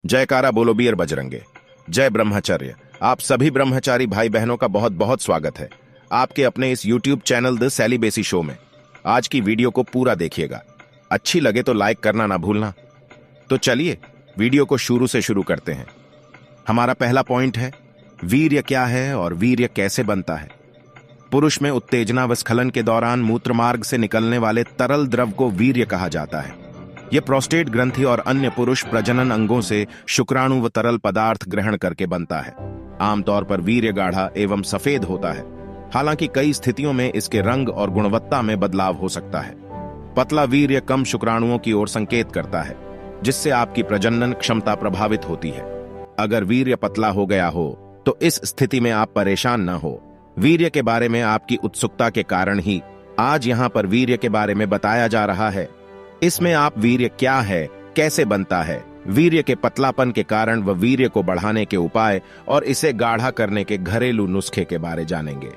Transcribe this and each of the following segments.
जयकारा बोलो वीर बजरंगे। जय ब्रह्मचर्य। आप सभी ब्रह्मचारी भाई बहनों का बहुत बहुत स्वागत है आपके अपने इस YouTube channel the celibacy show में। आज की वीडियो को पूरा देखिएगा, अच्छी लगे तो लाइक करना ना भूलना। तो चलिए वीडियो को शुरू से शुरू करते हैं। हमारा पहला पॉइंट है वीर्य क्या है और वीर्य कैसे बनता है। पुरुष में उत्तेजना व स्खलन के दौरान मूत्रमार्ग से निकलने वाले तरल द्रव को वीर्य कहा जाता है। यह प्रोस्टेट ग्रंथि और अन्य पुरुष प्रजनन अंगों से शुक्राणु व तरल पदार्थ ग्रहण करके बनता है। आमतौर पर वीर्य गाढ़ा एवं सफेद होता है, हालांकि कई स्थितियों में इसके रंग और गुणवत्ता में बदलाव हो सकता है। पतला वीर्य कम शुक्राणुओं की ओर संकेत करता है, जिससे आपकी प्रजनन क्षमता प्रभावित होती है। अगर वीर्य पतला हो गया हो तो इस स्थिति में आप परेशान न हो। वीर्य के बारे में आपकी उत्सुकता के कारण ही आज यहाँ पर वीर्य के बारे में बताया जा रहा है। इसमें आप वीर्य क्या है, कैसे बनता है, वीर्य के पतलापन के कारण व वीर्य को बढ़ाने के उपाय और इसे गाढ़ा करने के घरेलू नुस्खे के बारे जानेंगे।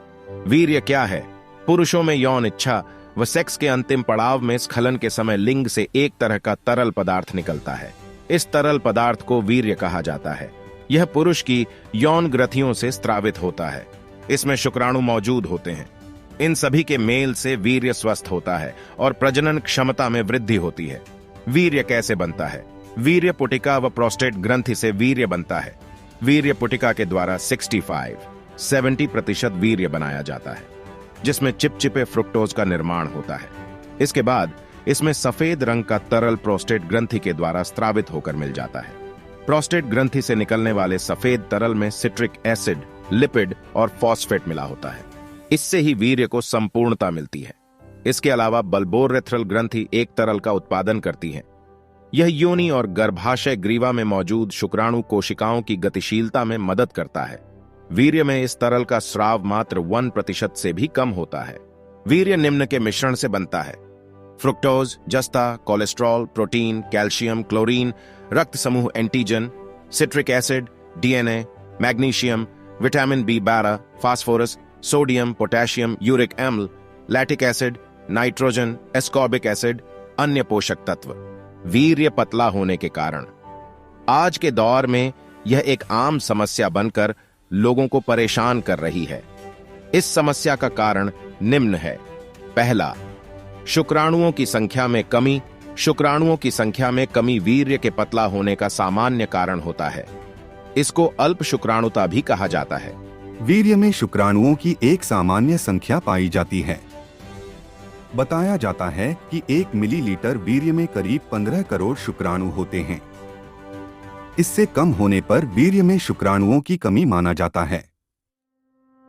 वीर्य क्या है? पुरुषों में यौन इच्छा व सेक्स के अंतिम पड़ाव में स्खलन के समय लिंग से एक तरह का तरल पदार्थ निकलता है। इस तरल पदार्थ को वीर्य कहा जाता है। यह पुरुष की यौन ग्रंथियों से स्रावित होता है। इसमें शुक्राणु मौजूद होते हैं। इन सभी के मेल से वीर्य स्वस्थ होता है और प्रजनन क्षमता में वृद्धि होती है। वीर्य कैसे बनता है? वीर्य पुटिका व प्रोस्टेट ग्रंथि से वीर्य बनता है। वीर्य पुटिका के द्वारा 65-70% वीर्य बनाया जाता है, जिसमें चिपचिपे फ्रुक्टोज का निर्माण होता है। इसके बाद इसमें सफेद रंग का तरल प्रोस्टेट ग्रंथि के द्वारा स्रावित होकर मिल जाता है। प्रोस्टेट ग्रंथि से निकलने वाले सफेद तरल में सिट्रिक एसिड, लिपिड और फॉस्फेट मिला होता है। इससे ही वीर्य को संपूर्णता मिलती है। इसके अलावा बल्बोरेथ्रल ग्रंथि एक तरल का उत्पादन करती है। यह योनि और गर्भाशय ग्रीवा में मौजूद शुक्राणु कोशिकाओं की गतिशीलता में मदद करता है। वीर्य में इस तरल का स्राव मात्र 1% से भी कम होता है। वीर्य निम्न के मिश्रण से बनता है: फ्रुक्टोज, जस्ता, कोलेस्ट्रॉल, प्रोटीन, कैल्शियम, क्लोरीन, रक्त समूह antigen, citric acid, DNA, magnesium, vitamin B12, phosphorus, sodium, potassium, uric अम्ल, lactic acid, nitrogen, ascorbic acid, अन्य पोषक तत्व। वीर्य पतला होने के कारण आज के दौर में यह एक आम समस्या बनकर लोगों को परेशान कर रही है। इस समस्या का कारण निम्न है। पहला, शुक्राणुओं की संख्या में कमी। शुक्राणुओं की संख्या में कमी वीर्य के पतला होने का सामान्य कारण होता है। इसको अल्प शुक्राणुता भी कहा जाता है। वीर्य में शुक्राणुओं की एक सामान्य संख्या पाई जाती है। बताया जाता है कि 1 मिलीलीटर वीर्य में करीब 15 करोड़ शुक्राणु होते हैं। इससे कम होने पर वीर्य में शुक्राणुओं की कमी माना जाता है।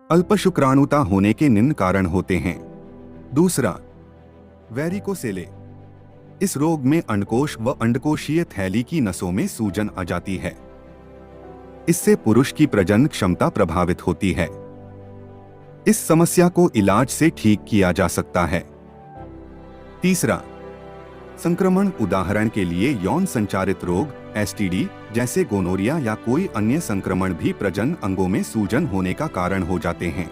अल्प शुक्राणुता होने के निम्न कारण होते हैं। दूसरा, वेरिकोसेले। इस रोग में अंडकोश व अंडकोशीय थैली की नसों में सूजन आ जाती है। इससे पुरुष की प्रजनन क्षमता प्रभावित होती है। इस समस्या को इलाज से ठीक किया जा सकता है। तीसरा, संक्रमण। उदाहरण के लिए यौन संचारित रोग STD जैसे गोनोरिया या कोई अन्य संक्रमण भी प्रजनन अंगों में सूजन होने का कारण हो जाते हैं।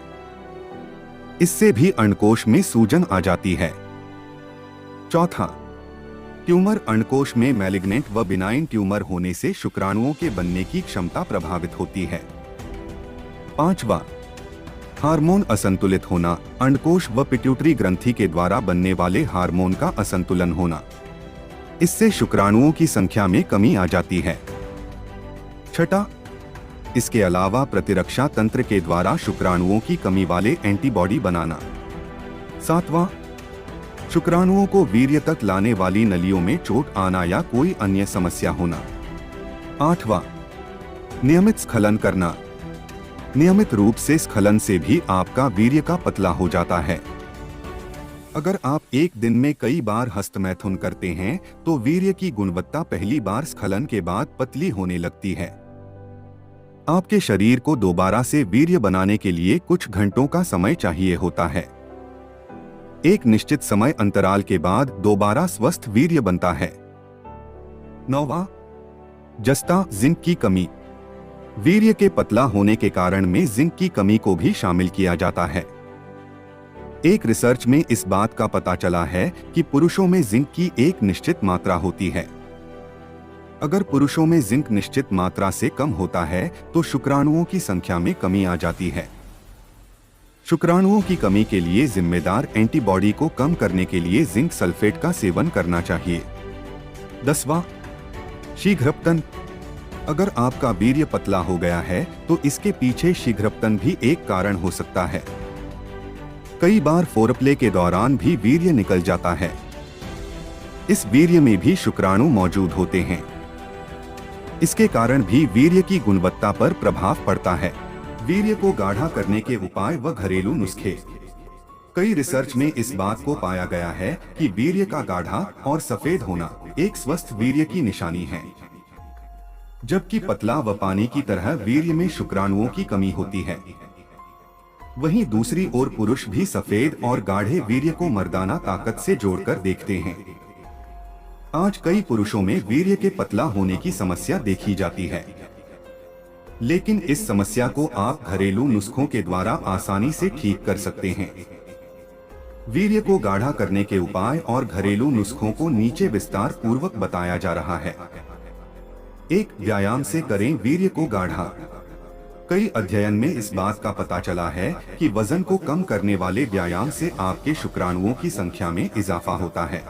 इससे भी अंडकोश में सूजन आ जाती है। चौथा, ट्यूमर। अंडकोश में मैलिग्नेंट व बिनाइन ट्यूमर होने से शुक्राणुओं के बनने की क्षमता प्रभावित होती है। पांचवा, हार्मोन असंतुलित होना। अंडकोश व पिट्यूटरी ग्रंथि के द्वारा बनने वाले हार्मोन का असंतुलन होना। इससे शुक्राणुओं की संख्या में कमी आ जाती है। छठा, इसके अलावा प्रतिरक्षा तंत्र के द्वारा शुक्राणुओं की कमी वाले एंटीबॉडी बनाना। सातवां, शुक्राणुओं को वीर्य तक लाने वाली नलियों में चोट आना या कोई अन्य समस्या होना। आठवां, नियमित स्खलन करना। नियमित रूप से स्खलन से भी आपका वीर्य का पतला हो जाता है। अगर आप एक दिन में कई बार हस्तमैथुन करते हैं तो वीर्य की गुणवत्ता पहली बार स्खलन के बाद पतली होने लगती है। आपके शरीर को दोबारा से वीर्य बनाने के लिए कुछ घंटों का समय चाहिए होता है। एक निश्चित समय अंतराल के बाद दोबारा स्वस्थ वीर्य बनता है। नौवां, जस्ता, जिंक की कमी। वीर्य के पतला होने के कारण में जिंक की कमी को भी शामिल किया जाता है। एक रिसर्च में इस बात का पता चला है कि पुरुषों में जिंक की एक निश्चित मात्रा होती है। अगर पुरुषों में जिंक निश्चित मात्रा से कम होता है तो शुक्राणुओं की संख्या में कमी आ जाती है। शुक्राणुओं की कमी के लिए जिम्मेदार एंटीबॉडी को कम करने के लिए जिंक सल्फेट का सेवन करना चाहिए। 10वां, शीघ्रपतन। अगर आपका वीर्य पतला हो गया है तो इसके पीछे शीघ्रपतन भी एक कारण हो सकता है। कई बार फोरप्ले के दौरान भी वीर्य निकल जाता है। इस वीर्य में भी शुक्राणु मौजूद होते हैं। इसके कारण भी वीर्य की गुणवत्ता पर प्रभाव पड़ता है। वीर्य को गाढ़ा करने के उपाय व घरेलू नुस्खे। कई रिसर्च में इस बात को पाया गया है कि वीर्य का गाढ़ा और सफेद होना एक स्वस्थ वीर्य की निशानी है, जबकि पतला व पानी की तरह वीर्य में शुक्राणुओं की कमी होती है। वहीं दूसरी ओर पुरुष भी सफेद और गाढ़े वीर्य को मर्दाना ताकत से जोड़कर देखते हैं। आज कई पुरुषों में वीर्य के पतला होने की समस्या देखी जाती है, लेकिन इस समस्या को आप घरेलू नुस्खों के द्वारा आसानी से ठीक कर सकते हैं। वीर्य को गाढ़ा करने के उपाय और घरेलू नुस्खों को नीचे विस्तार पूर्वक बताया जा रहा है। 1. व्यायाम से करें वीर्य को गाढ़ा। कई अध्ययन में इस बात का पता चला है कि वजन को कम करने वाले व्यायाम से आपके शुक्राणुओं की संख्या में इजाफा होता है।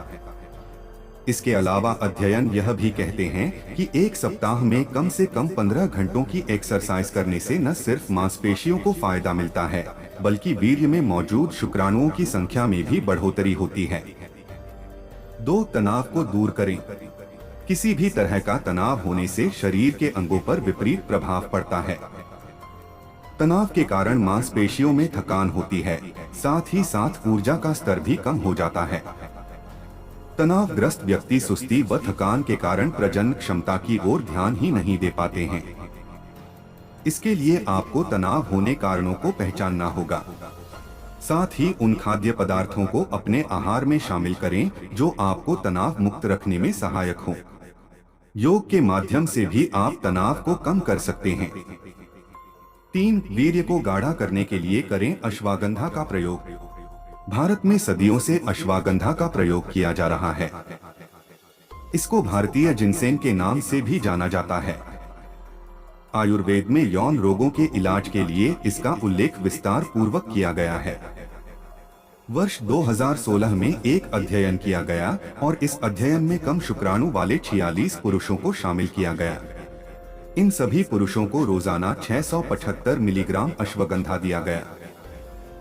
इसके अलावा अध्ययन यह भी कहते हैं कि एक सप्ताह में कम से कम 15 घंटों की एक्सरसाइज करने से न सिर्फ मांसपेशियों को फायदा मिलता है, बल्कि वीर्य में मौजूद शुक्राणुओं की संख्या में भी बढ़ोतरी होती है। 2. तनाव को दूर करें। किसी भी तरह का तनाव होने से शरीर के अंगों पर विपरीत प्रभाव पड़ता है। तनाव के कारण मांसपेशियों में थकान होती है, साथ ही साथ ऊर्जा का स्तर भी कम हो जाता है। तनावग्रस्त व्यक्ति सुस्ती व थकान के कारण प्रजनन क्षमता की ओर ध्यान ही नहीं दे पाते हैं। इसके लिए आपको तनाव होने कारणों को पहचानना होगा। साथ ही उन खाद्य पदार्थों को अपने आहार में शामिल करें जो आपको तनाव मुक्त रखने में सहायक हों। योग के माध्यम से भी आप तनाव को कम कर सकते हैं। 3. वीर्य को गाढ़ा करने के लिए करें अश्वगंधा का प्रयोग। भारत में सदियों से अश्वगंधा का प्रयोग किया जा रहा है। इसको भारतीय जिनसेन के नाम से भी जाना जाता है। आयुर्वेद में यौन रोगों के इलाज के लिए इसका उल्लेख विस्तार पूर्वक किया गया है। वर्ष 2016 में एक अध्ययन किया गया और इस अध्ययन में कम शुक्राणु वाले 46 पुरुषों को शामिल किया गया। इन सभी पुरुषों को रोजाना 675 मिलीग्राम अश्वगंधा दिया गया।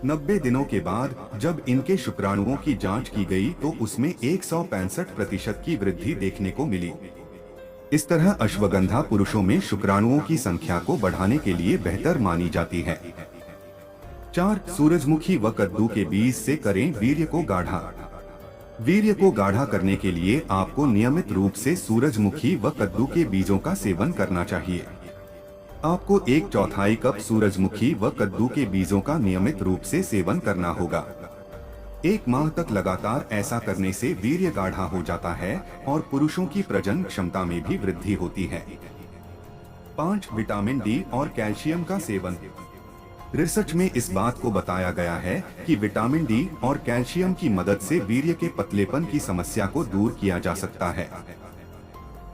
90 दिनों के बाद जब इनके शुक्राणुओं की जांच की गई तो उसमें 165% की वृद्धि देखने को मिली। इस तरह अश्वगंधा पुरुषों में शुक्राणुओं की संख्या को बढ़ाने के लिए बेहतर मानी जाती है। 4. सूरजमुखी व कद्दू के बीज से करें वीर्य को गाढ़ा। वीर्य को गाढ़ा करने के लिए आपको नियमित रूप से सूरजमुखी व कद्दू के बीजों का सेवन करना चाहिए। आपको 1/4 कप सूरजमुखी व कद्दू के बीजों का नियमित रूप से सेवन करना होगा। 1 माह तक लगातार ऐसा करने से वीर्य गाढ़ा हो जाता है और पुरुषों की प्रजनन क्षमता में भी वृद्धि होती है। 5. विटामिन डी और कैल्शियम का सेवन। रिसर्च में इस बात को बताया गया है कि विटामिन डी और कैल्शियम की मदद से वीर्य के पतलेपन की समस्या को दूर किया जा सकता है।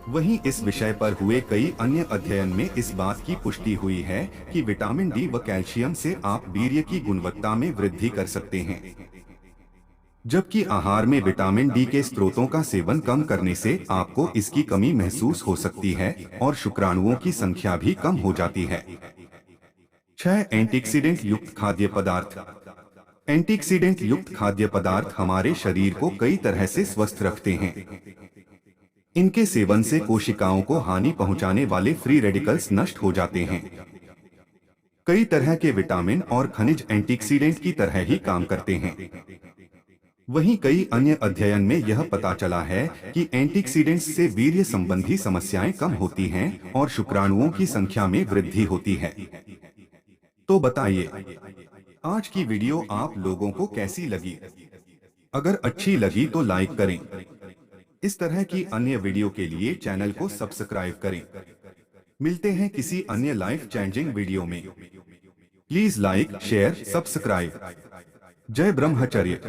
वहीं इस विषय पर हुए कई अन्य अध्ययन में इस बात की पुष्टि हुई है कि विटामिन डी व कैल्शियम से आप वीर्य की गुणवत्ता में वृद्धि कर सकते हैं, जबकि आहार में विटामिन डी के स्रोतों का सेवन कम करने से आपको इसकी कमी महसूस हो सकती है और शुक्राणुओं की संख्या भी कम हो जाती है। 6. एंटीऑक्सीडेंट युक्त खाद्य पदार्थ। एंटीऑक्सीडेंट युक्त खाद्य पदार्थ हमारे शरीर को कई तरह से स्वस्थ रखते हैं। इनके सेवन से कोशिकाओं को हानि पहुंचाने वाले फ्री रेडिकल्स नष्ट हो जाते हैं। कई तरह के विटामिन और खनिज एंटीऑक्सीडेंट की तरह ही काम करते हैं। वहीं कई अन्य अध्ययन में यह पता चला है कि एंटीऑक्सीडेंट्स से वीर्य संबंधी समस्याएं कम होती हैं और शुक्राणुओं की संख्या में वृद्धि होती है। तो बताइए, आज की वीडियो आप लोगों को कैसी लगी? अगर अच्छी लगी तो लाइक करें। इस तरह की अन्य वीडियो के लिए चैनल को सब्सक्राइब करें। मिलते हैं किसी अन्य लाइफ चेंजिंग वीडियो में। Please like, share, subscribe. जय ब्रह्मचर्य।